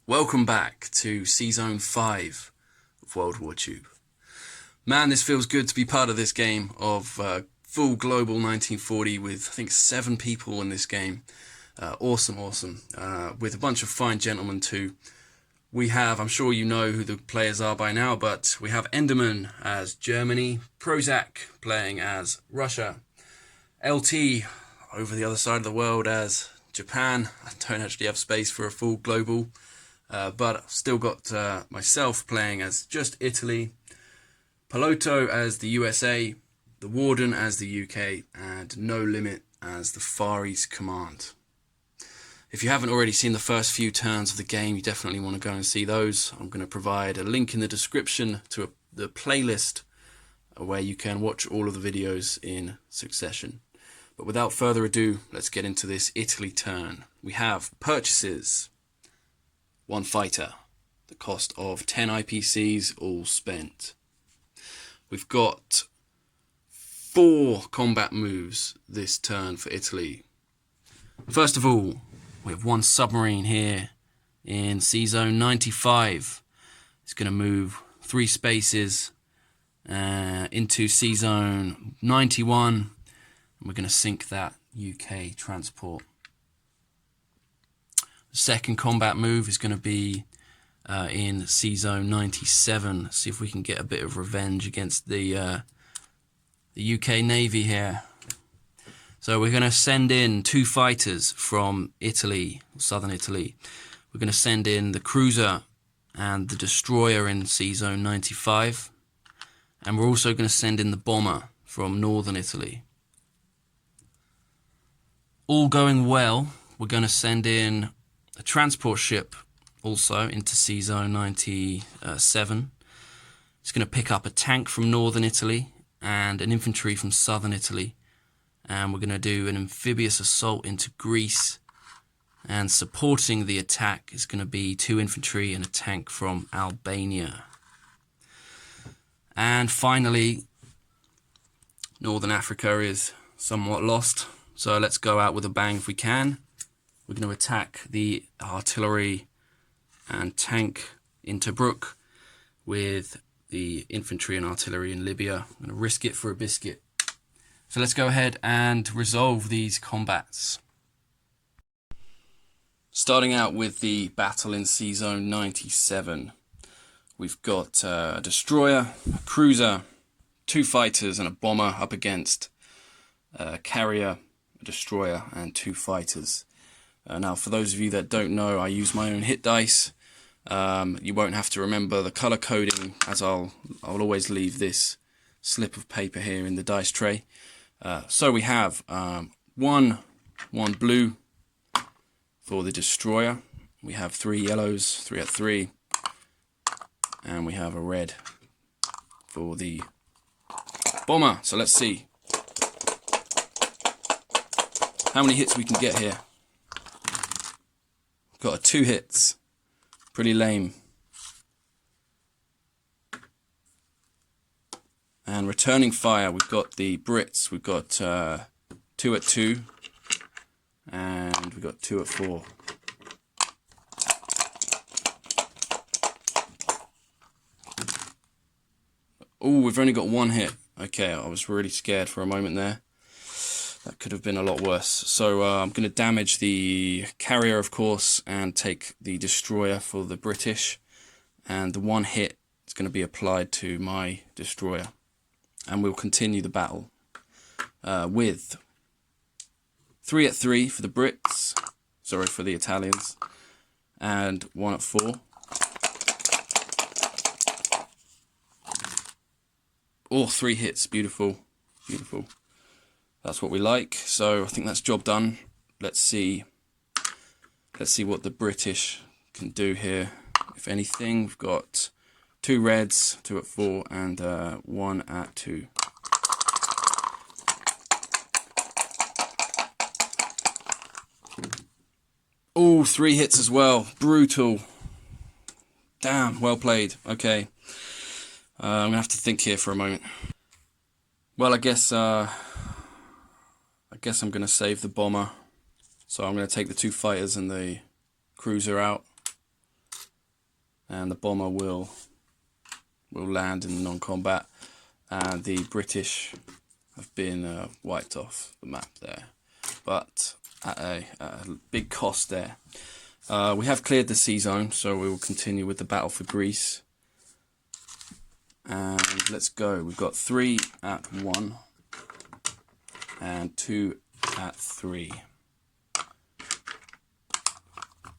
Welcome back to sz5 of WWTube. Man, this feels good to be part of this game of full global 1940 with, I think, 7 people in this game. Awesome. With a bunch of fine gentlemen too. We have, I'm sure you know who the players are by now, but we have Enderman as Germany, Prozac playing as Russia, LT over the other side of the world as Japan. I don't actually have space for a full global. But I've still got myself playing as just Italy, Palotto as the USA, the Warden as the UK, and No Limit as the Far East Command. If you haven't already seen the first few turns of the game, you definitely want to go and see those. I'm going to provide a link in the description to the playlist where you can watch all of the videos in succession. But without further ado, let's get into this Italy turn. We have purchases. 1 fighter, the cost of 10 IPCs all spent. We've got 4 combat moves this turn for Italy. First of all, we have 1 submarine here in Sea Zone 95. It's going to move 3 spaces into Sea Zone 91, and we're going to sink that UK transport. The second combat move is going to be in Sea Zone 97. See if we can get a bit of revenge against the UK Navy here. So we're going to send in 2 fighters from Italy, southern Italy. We're going to send in the cruiser and the destroyer in Sea Zone 95. And we're also going to send in the bomber from northern Italy. All going well, we're going to send in a transport ship also into Sea Zone 97. It's going to pick up a tank from northern Italy and an infantry from southern Italy. And we're going to do an amphibious assault into Greece. And supporting the attack is going to be 2 infantry and a tank from Albania. And finally, Northern Africa is somewhat lost. So let's go out with a bang if we can. We're going to attack the artillery and tank in Tobruk with the infantry and artillery in Libya. I'm going to risk it for a biscuit. So let's go ahead and resolve these combats. Starting out with the battle in Sea Zone 97. We've got a destroyer, a cruiser, 2 fighters and a bomber up against a carrier, a destroyer and 2 fighters. Now, for those of you that don't know, I use my own hit dice. You won't have to remember the color coding, as I'll always leave this slip of paper here in the dice tray. So we have one blue for the destroyer. We have 3 yellows, 3 at 3, and we have a red for the bomber. So let's see how many hits we can get here. Got 2 hits. Pretty lame. And returning fire, we've got the Brits. We've got 2 at 2. And we've got 2 at 4. Oh, we've only got 1 hit. Okay, I was really scared for a moment there. That could have been a lot worse. So I'm going to damage the carrier, of course, and take the destroyer for the British. And the 1 hit is going to be applied to my destroyer. And we'll continue the battle with 3 at 3 for the Brits. Sorry, for the Italians. And 1 at 4. Oh, 3 hits. Beautiful. Beautiful. That's what we like. So I think that's job done. Let's see what the British can do here. If anything, we've got 2 reds, 2 at 4, and 1 at 2. Oh, 3 hits as well. Brutal. Damn, well played. Okay. I'm gonna have to think here for a moment. Well, I guess I'm gonna save the bomber. So I'm gonna take the 2 fighters and the cruiser out. and the bomber will land in the non-combat, and the British have been wiped off the map there, but at a big cost there. We have cleared the sea zone, so we will continue with the battle for Greece. And let's go. We've got 3 at 1 and 2 at 3.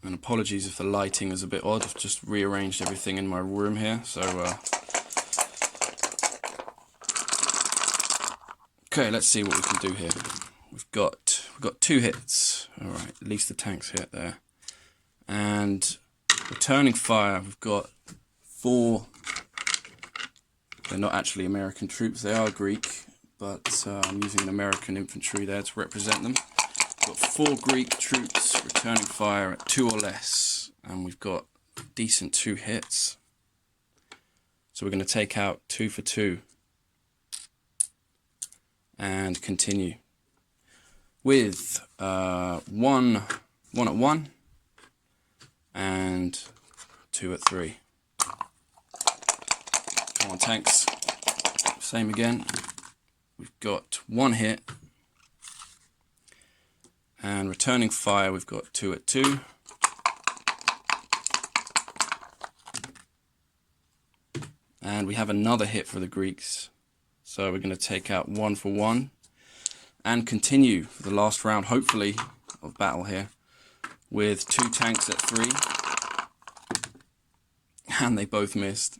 And apologies if the lighting is a bit odd. I've just rearranged everything in my room here. So okay, let's see what we can do here. We've got 2 hits. All right, at least the tank's hit there. And returning fire, we've got 4. They're not actually American troops, they are Greek, but I'm using an American infantry there to represent them. We've got 4 Greek troops returning fire at 2 or less, and we've got decent 2 hits. So we're going to take out 2 for 2 and continue with 1 at 1 and 2 at 3. Come on, tanks. Same again. We've got 1 hit. And returning fire, we've got 2 at 2. And we have another hit for the Greeks. So we're going to take out 1 for 1. And continue for the last round, hopefully, of battle here. With 2 tanks at 3. And they both missed.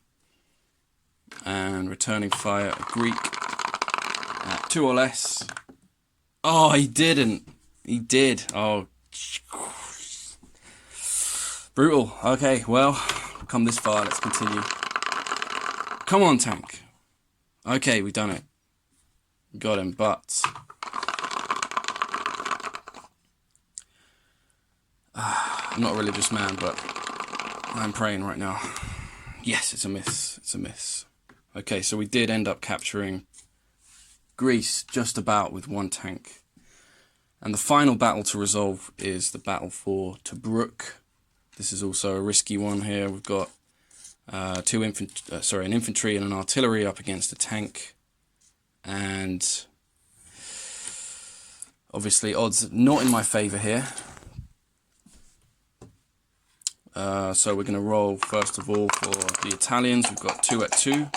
And returning fire, a Greek at 2 or less. Oh, he didn't. He did. Oh, brutal. Okay, well, come this far. Let's continue. Come on, tank. Okay, we've done it. Got him, but I'm not a religious man, but I'm praying right now. Yes, it's a miss. It's a miss. Okay, so we did end up capturing Greece just about with 1 tank. And the final battle to resolve is the battle for Tobruk. This is also a risky one here. We've got an infantry and an artillery up against a tank. And obviously odds not in my favour here. So we're going to roll first of all for the Italians. We've got 2 at 2.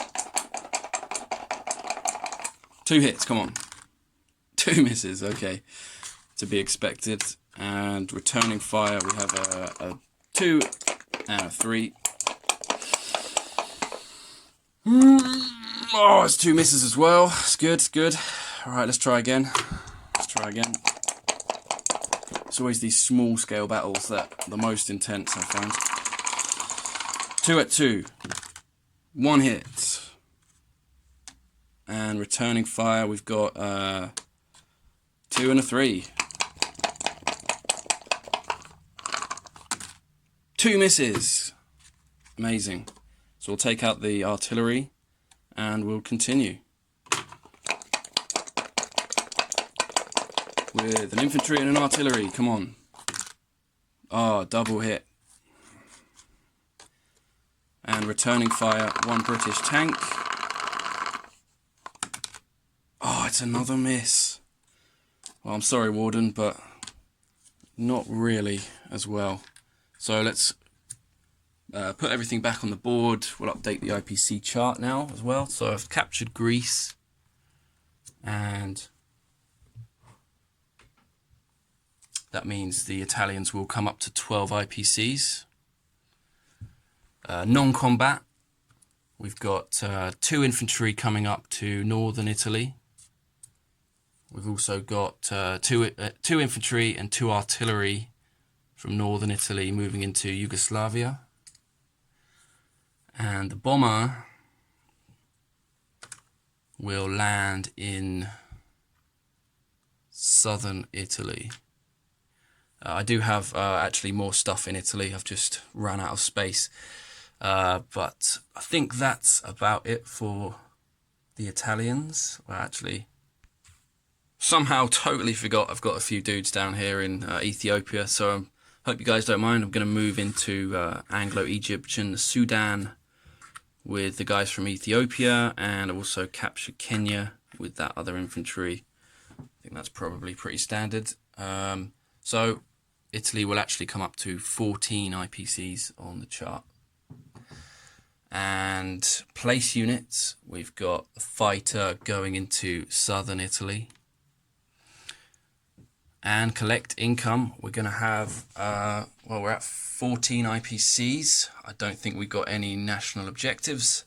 2 hits, come on. 2 misses, okay. To be expected. And returning fire, we have a 2 and a 3. Oh, it's 2 misses as well. It's good, it's good. Alright, let's try again. Let's try again. It's always these small scale battles that are the most intense, I find. 2 at 2. 1 hit. And returning fire, we've got 2 and a 3. 2 misses. Amazing. So we'll take out the artillery and we'll continue with an infantry and an artillery. Come on. Oh, double hit. And returning fire, 1 British tank. Oh, it's another miss. Well, I'm sorry, Warden, but not really as well. So let's put everything back on the board. We'll update the IPC chart now as well. So I've captured Greece, and that means the Italians will come up to 12 IPCs. Non-combat, we've got 2 infantry coming up to northern Italy. We've also got 2 infantry and 2 artillery from northern Italy moving into Yugoslavia. And the bomber will land in southern Italy. I do have actually more stuff in Italy. I've just run out of space. But I think that's about it for the Italians. Well, actually, somehow totally forgot I've got a few dudes down here in Ethiopia. So I'm Hope you guys don't mind. I'm going to move into Anglo-Egyptian Sudan with the guys from Ethiopia, and also captured Kenya with that other infantry. I think that's probably pretty standard. So Italy will actually come up to 14 IPCs on the chart. And place units, we've got a fighter going into southern Italy. And collect income, we're going to have, well, we're at 14 IPCs. I don't think we've got any national objectives.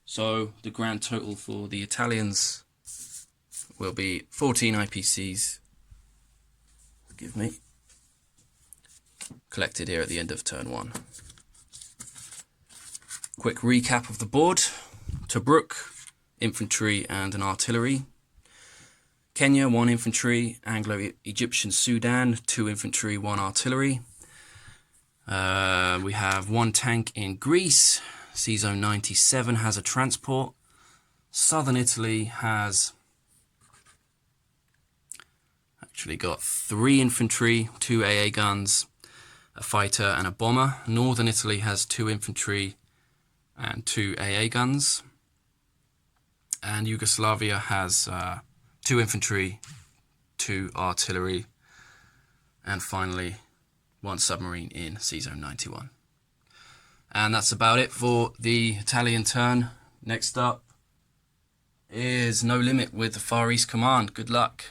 So the grand total for the Italians will be 14 IPCs, forgive me, collected here at the end of turn 1. Quick recap of the board. Tobruk, infantry and an artillery. Kenya, 1 infantry. Anglo-Egyptian Sudan, 2 infantry, 1 artillery. We have 1 tank in Greece. sz 97 has a transport. Southern Italy has actually got 3 infantry, 2 AA guns, a fighter and a bomber. Northern Italy has 2 infantry and 2 AA guns. And Yugoslavia has 2 infantry, 2 artillery, and finally 1 submarine in sz 91. And that's about it for the Italian turn. Next up is No Limit with the Far East Command. Good luck.